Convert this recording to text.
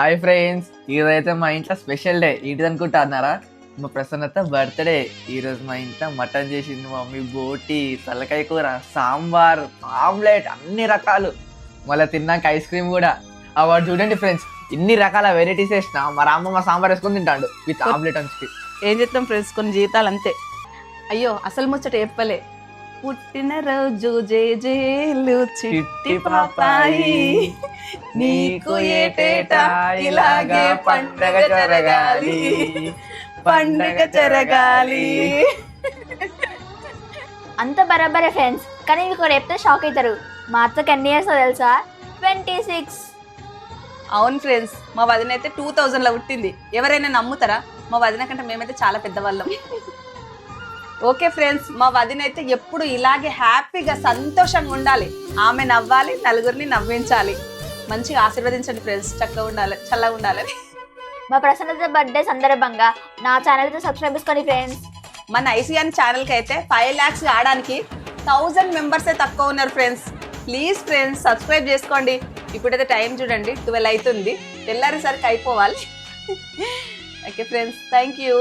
Hi friends, ఈరోజైతే మా ఇంట్లో స్పెషల్ డే. ఏంటిది అనుకుంటున్నారా? మా ప్రసన్నత బర్త్డే. ఈరోజు మా ఇంట్లో మటన్ చేసింది మమ్మీ. బోటి, తలకాయ కూర, సాంబార్, ఆమ్లెట్, అన్ని రకాలు. మళ్ళీ తిన్నాక ఐస్ క్రీమ్ కూడా. వాడు చూడండి ఫ్రెండ్స్, ఇన్ని రకాల వెరైటీస్ వేసిన మా రామ్మ మా సాంబార్ వేసుకొని తింటాడు విత్ ఆమ్లెట్ అంచుకి. ఏం చేస్తాం ఫ్రెండ్స్, కొన్ని జీవితాలు అంతే. అయ్యో అసలు ముచ్చట చెప్పలే. పుట్టిన రోజు జేజేలు చిట్టి పాపాయి, నీకు ఏటేటా ఇలాగే పండగ జరగాలి, పండగ జరగాలి. అంత బరాబరే ఫ్రెండ్స్, కానీ మీకు చెప్తే షాక్ అవుతారు. మా అత్తకి ఎన్ని ఇయర్స్ తెలుసా? 26. అవును ఫ్రెండ్స్, మా వదిన అయితే 2000లో పుట్టింది. ఎవరైనా నమ్ముతారా? మా వదిన కంటే మేమైతే చాలా పెద్దవాళ్ళం. ఓకే ఫ్రెండ్స్, మా వదిన అయితే ఎప్పుడు ఇలాగే హ్యాపీగా సంతోషంగా ఉండాలి. ఆమె నవ్వాలి, నలుగురిని నవ్వించాలి. మంచిగా ఆశీర్వదించండి ఫ్రెండ్స్, చక్కగా ఉండాలి, చల్లగా ఉండాలని. మా ప్రసన్నత బర్త్డే సందర్భంగా నా ఛానల్ అయితే సబ్స్క్రైబ్ చేసుకోండి ఫ్రెండ్స్. మన ఐసీఆర్ ఛానల్కి అయితే 5 lakhs ఆడడానికి 1000 మెంబర్సే తక్కువ ఉన్నారు ఫ్రెండ్స్. ప్లీజ్ ఫ్రెండ్స్ సబ్స్క్రైబ్ చేసుకోండి. ఇప్పుడైతే టైం చూడండి, 12 అవుతుంది. తెల్లారేసరికి అయిపోవాలి. Okay friends, thank you.